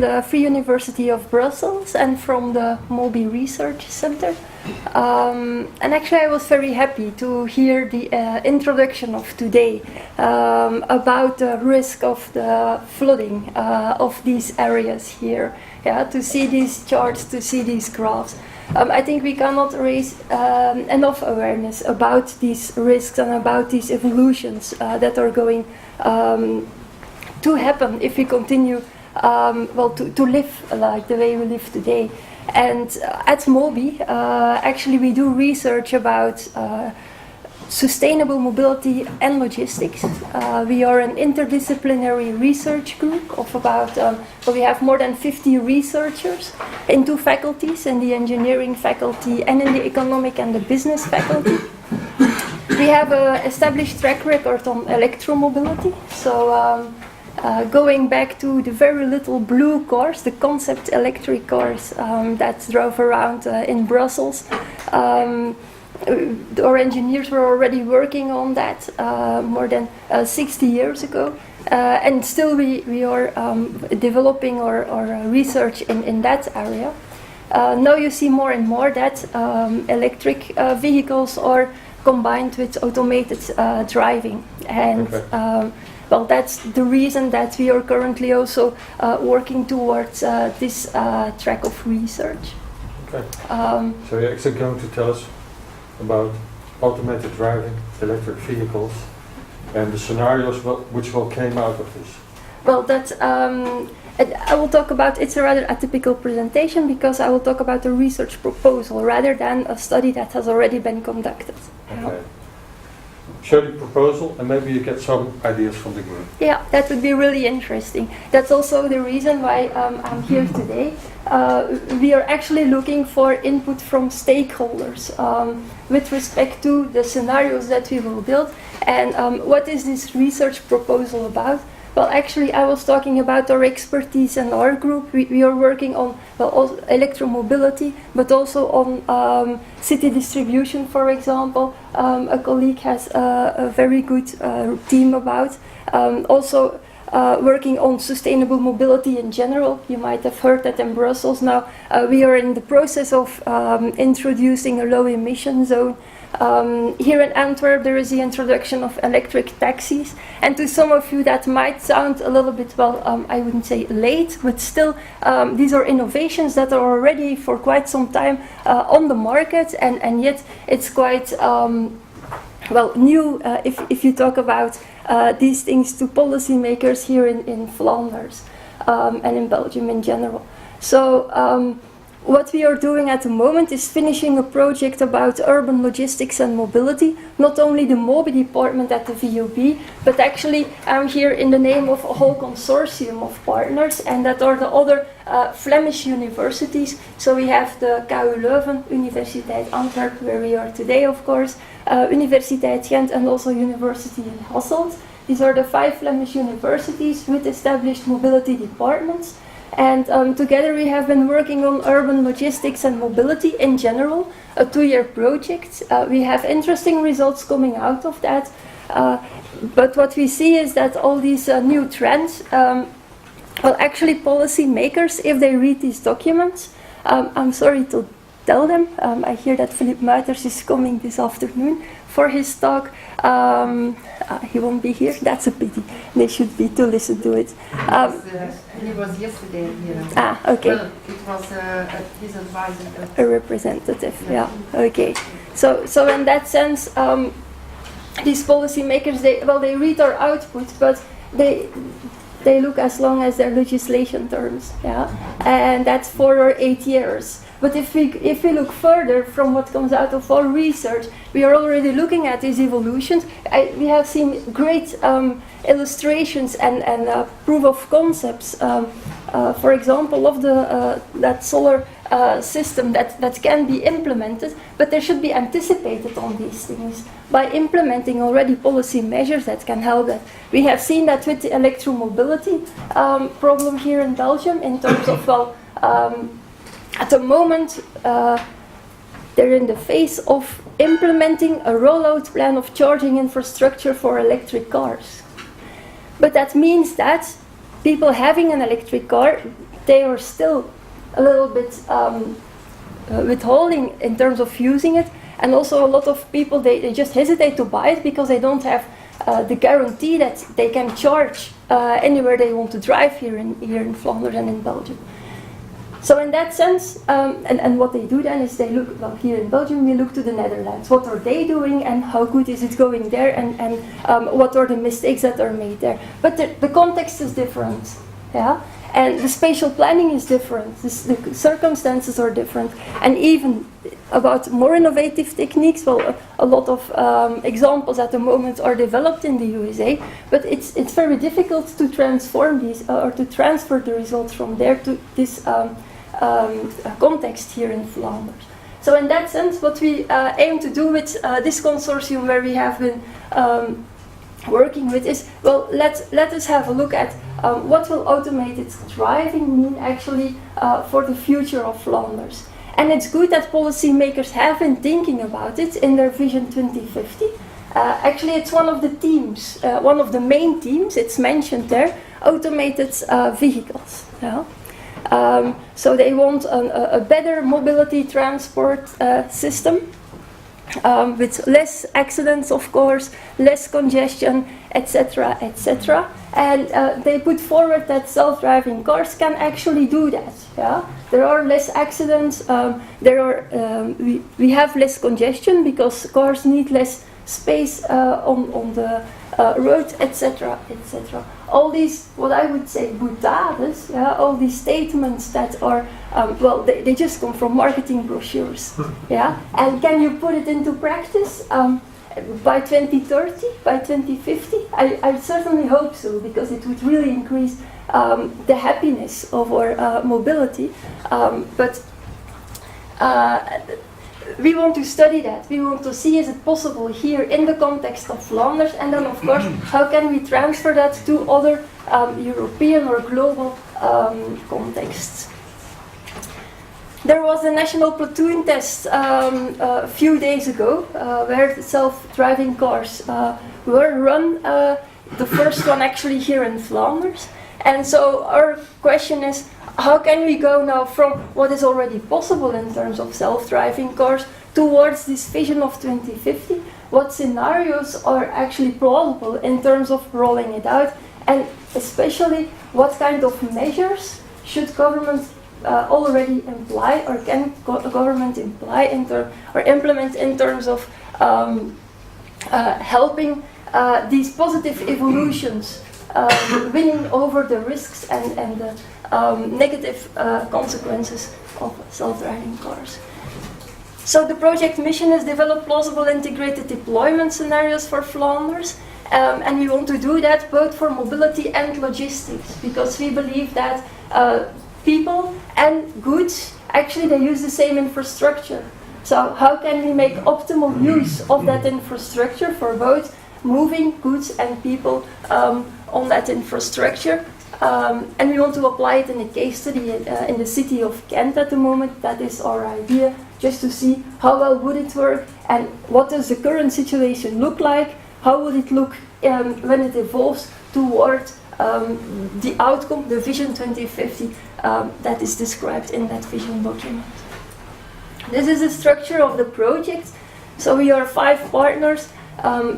the Free University of Brussels and from the MOBI Research Center. And actually I was very happy to hear the introduction of today about the risk of the flooding of these areas here. Yeah, to see these charts, to see these graphs. I think we cannot raise enough awareness about these risks and about these evolutions that are going to happen if we continue to live like the way we live today. And at MOBI, actually we do research about sustainable mobility and logistics. We are an interdisciplinary research group of about, we have more than 50 researchers in 2 faculties, in the engineering faculty and in the economic and the business faculty. We have an established track record on electromobility, so going back to the very little blue cars, the concept electric cars that drove around in Brussels. Our engineers were already working on that more than 60 years ago, and still we are developing our research in that area. Now you see more and more that electric vehicles are combined with automated driving, and well, that's the reason that we are currently also working towards this track of research. Okay. So you're actually going to tell us about automated driving, electric vehicles, and the scenarios which will came out of this. Well, that I will talk about. It's a rather atypical presentation because I will talk about a research proposal rather than a study that has already been conducted. Okay. Show the proposal and maybe you get some ideas from the group. Yeah, that would be really interesting. That's also the reason why I'm here today. We are actually looking for input from stakeholders with respect to the scenarios that we will build. And what is this research proposal about? Well, actually, I was talking about our expertise in our group. We are working on electromobility, but also on city distribution, for example. A colleague has a very good team about. Also working on sustainable mobility in general. You might have heard that in Brussels now. We are in the process of introducing a low emission zone. Here in Antwerp there is the introduction of electric taxis, and to some of you that might sound a little bit, I wouldn't say late, but still these are innovations that are already for quite some time on the market, and yet it's quite new if you talk about these things to policymakers here in Flanders and in Belgium in general. So what we are doing at the moment is finishing a project about urban logistics and mobility, not only the MOBI department at the VUB, but actually I'm here in the name of a whole consortium of partners, and that are the other Flemish universities. So we have the KU Leuven, Universiteit Antwerp, where we are today of course, Universiteit Gent, and also University in Hasselt. These are the 5 Flemish universities with established mobility departments. And together we have been working on urban logistics and mobility in general, a 2-year project. We have interesting results coming out of that. But what we see is that all these new trends, actually policy makers, if they read these documents, I'm sorry to tell them, I hear that Philip Muiters is coming this afternoon for his talk. He won't be here, that's a pity. They should be to listen to it. He was yesterday here. Okay. Well, it was his advisor. A representative, yeah. Okay. So in that sense, these policymakers, they read our output, but they look as long as their legislation terms, yeah. And that's 4 or 8 years. But if we look further from what comes out of our research, we are already looking at these evolutions. We have seen great illustrations and proof of concepts, for example, of that solar system that can be implemented, but there should be anticipated on these things by implementing already policy measures that can help that. We have seen that with the electromobility problem here in Belgium in terms of, at the moment, they're in the phase of implementing a rollout plan of charging infrastructure for electric cars. But that means that people having an electric car they are still a little bit withholding in terms of using it. And also a lot of people, they just hesitate to buy it because they don't have the guarantee that they can charge anywhere they want to drive here in Flanders and in Belgium. So in that sense, and what they do then is they look, well, here in Belgium we look to the Netherlands. What are they doing and how good is it going there, and what are the mistakes that are made there. But the context is different, yeah? And the spatial planning is different, the circumstances are different. And even about more innovative techniques, well, a lot of examples at the moment are developed in the USA, but it's very difficult to transform these or to transfer the results from there to this context here in Flanders. So in that sense, what we aim to do with this consortium where we have been working with is, well, let us have a look at what will automated driving mean actually for the future of Flanders. And it's good that policymakers have been thinking about it in their Vision 2050. Actually, it's one of the themes, one of the main themes, it's mentioned there, automated vehicles. Yeah? So they want a better mobility transport system with less accidents, of course, less congestion, etc., etc. And they put forward that self-driving cars can actually do that. Yeah? There are less accidents. We have less congestion because cars need less space on the road, etc., etc. All these, what I would say, boutades, all these statements that are, well, they just come from marketing brochures. Yeah? And can you put it into practice by 2030, by 2050? I certainly hope so, because it would really increase the happiness of our mobility. But we want to study that. We want to see, is it possible here in the context of Flanders, and then of course how can we transfer that to other European or global contexts. There was a national platoon test a few days ago where the self-driving cars were run, the first one actually here in Flanders. And so our question is, how can we go now from what is already possible in terms of self-driving cars towards this vision of 2050? What scenarios are actually plausible in terms of rolling it out? And especially, what kind of measures should government already imply, or can government imply or implement in terms of helping these positive evolutions, winning over the risks and the negative consequences of self-driving cars. So the project mission is develop plausible integrated deployment scenarios for Flanders, and we want to do that both for mobility and logistics, because we believe that people and goods, actually they use the same infrastructure. So how can we make optimal use of that infrastructure for both moving goods and people on that infrastructure? And we want to apply it in a case study in the city of Ghent at the moment. That is our idea, just to see how well would it work and what does the current situation look like, how would it look when it evolves toward the outcome, the Vision 2050 that is described in that vision document. This is the structure of the project. So we are 5 partners.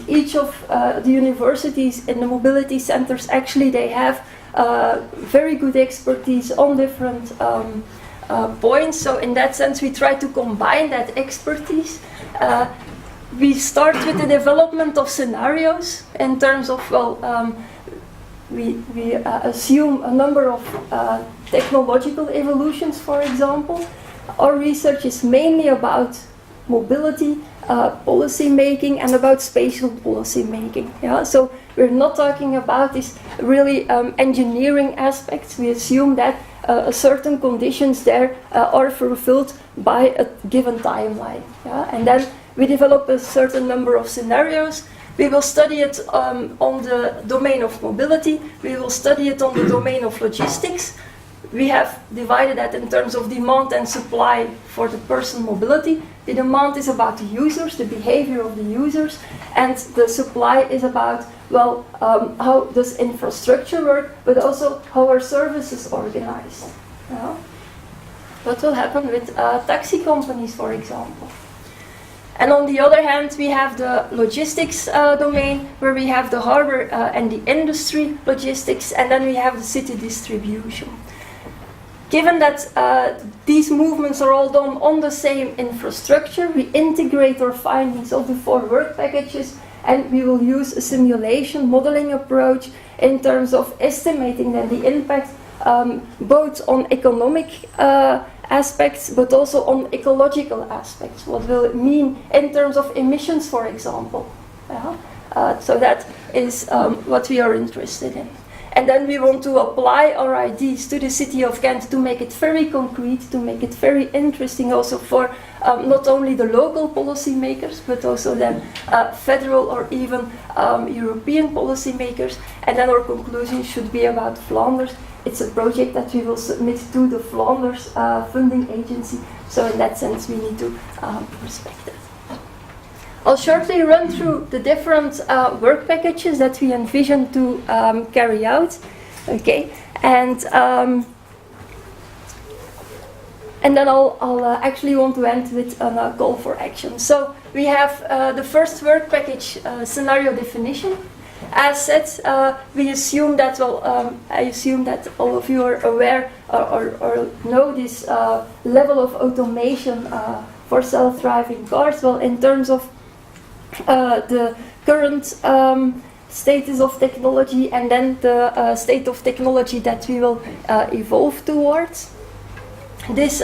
Each of the universities in the mobility centers, actually they have very good expertise on different points. So in that sense we try to combine that expertise. We start with the development of scenarios in terms of, well, we assume a number of technological evolutions, for example. Our research is mainly about mobility, policy making, and about spatial policy making. Yeah? So we're not talking about these really engineering aspects. We assume that certain conditions there are fulfilled by a given timeline. Yeah? And then we develop a certain number of scenarios. We will study it on the domain of mobility. We will study it on the domain of logistics. We have divided that in terms of demand and supply for the person mobility. The demand is about the users, the behavior of the users, and the supply is about, well, how does infrastructure work, but also how are services organized. Yeah. What will happen with taxi companies, for example? And on the other hand, we have the logistics domain, where we have the harbor and the industry logistics, and then we have the city distribution. Given that these movements are all done on the same infrastructure, we integrate our findings of the 4 work packages, and we will use a simulation modeling approach in terms of estimating then the impact both on economic aspects, but also on ecological aspects. What will it mean in terms of emissions, for example? So that is what we are interested in. And then we want to apply our ideas to the city of Ghent to make it very concrete, to make it very interesting also for not only the local policymakers, but also then federal or even European policymakers. And then our conclusion should be about Flanders. It's a project that we will submit to the Flanders funding agency. So in that sense, we need to respect it. I'll shortly run through the different work packages that we envision to carry out. Okay, and then I'll actually want to end with a call for action. So we have the first work package, scenario definition. As said, we assume that, I assume that all of you are aware or know this level of automation for self-driving cars. Well, in terms of the current status of technology and then the state of technology that we will evolve towards. This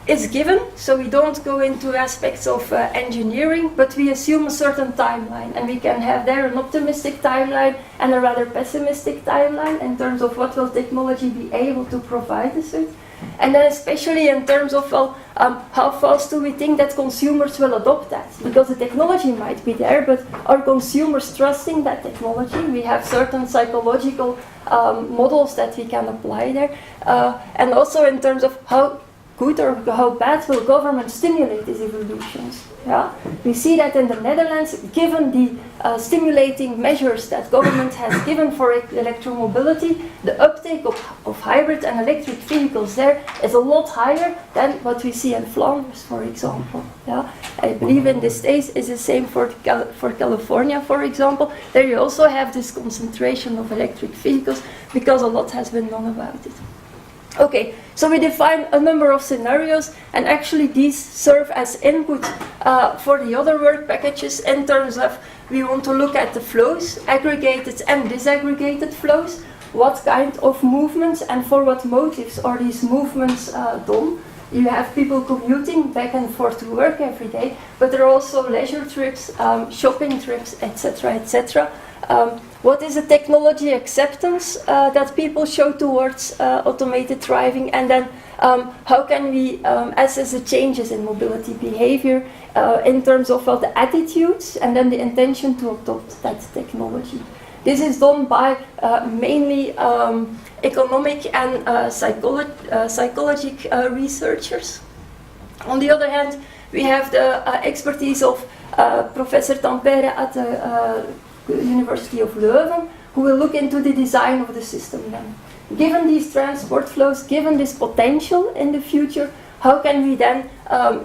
is given, so we don't go into aspects of engineering, but we assume a certain timeline, and we can have there an optimistic timeline and a rather pessimistic timeline in terms of what will technology be able to provide us with. And then especially in terms of, how fast do we think that consumers will adopt that? Because the technology might be there, but are consumers trusting that technology? We have certain psychological models that we can apply there. And also in terms of how good or how bad will government stimulate these evolutions. Yeah? We see that in the Netherlands, given the stimulating measures that government has given for electromobility, the uptake of hybrid and electric vehicles there is a lot higher than what we see in Flanders, for example. Yeah? I believe in the States is the same for California, for example. There you also have this concentration of electric vehicles because a lot has been done about it. Okay, so we define a number of scenarios, and actually these serve as input for the other work packages in terms of we want to look at the flows, aggregated and disaggregated flows, what kind of movements and for what motives are these movements done. You have people commuting back and forth to work every day, but there are also leisure trips, shopping trips, etc., etc. What is the technology acceptance that people show towards automated driving, and then how can we assess the changes in mobility behavior in terms of the attitudes and then the intention to adopt that technology. This is done by mainly economic and psychological researchers. On the other hand, we have the expertise of Professor Tampere at the University of Leuven, who will look into the design of the system then. Given these transport flows, given this potential in the future, how can we then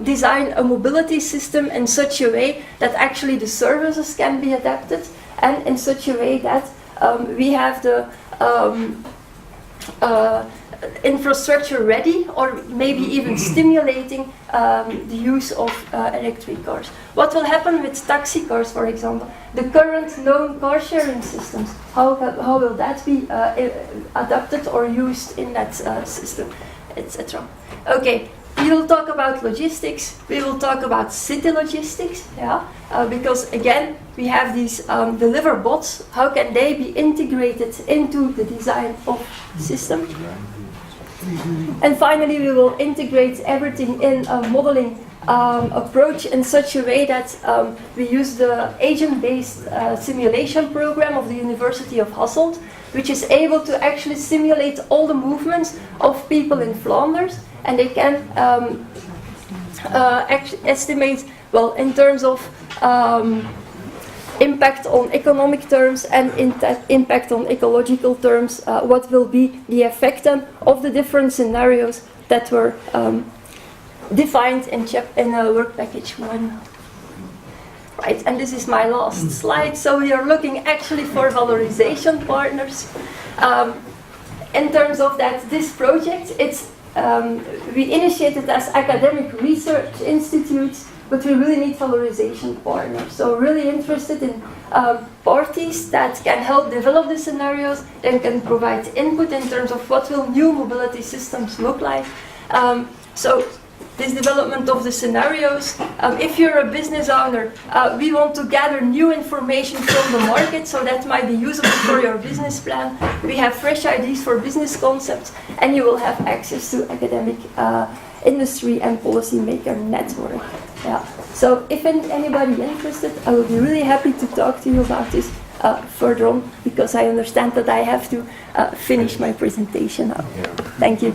design a mobility system in such a way that actually the services can be adapted, and in such a way that we have the infrastructure ready, or maybe even stimulating the use of electric cars. What will happen with taxi cars, for example? The current known car sharing systems, how will that be adapted or used in that system, etc. Okay, we will talk about logistics, we will talk about city logistics, yeah, because again, we have these deliver bots, how can they be integrated into the design of the system? And finally, we will integrate everything in a modeling approach in such a way that we use the agent-based simulation program of the University of Hasselt, which is able to actually simulate all the movements of people in Flanders, and they can estimate, well, in terms of impact on economic terms and impact on ecological terms, what will be the effect then of the different scenarios that were defined in work package 1. Right, and this is my last slide. So we are looking actually for valorization partners. In terms of that, this project, it's we initiated as academic research institutes, but we really need valorization partners. So really interested in parties that can help develop the scenarios and can provide input in terms of what will new mobility systems look like. So this development of the scenarios, if you're a business owner, we want to gather new information from the market, so that might be usable for your business plan. We have fresh ideas for business concepts, and you will have access to academic, industry and policymaker network. Yeah. So if anybody interested, I will be really happy to talk to you about this further on, because I understand that I have to finish my presentation now. Thank you.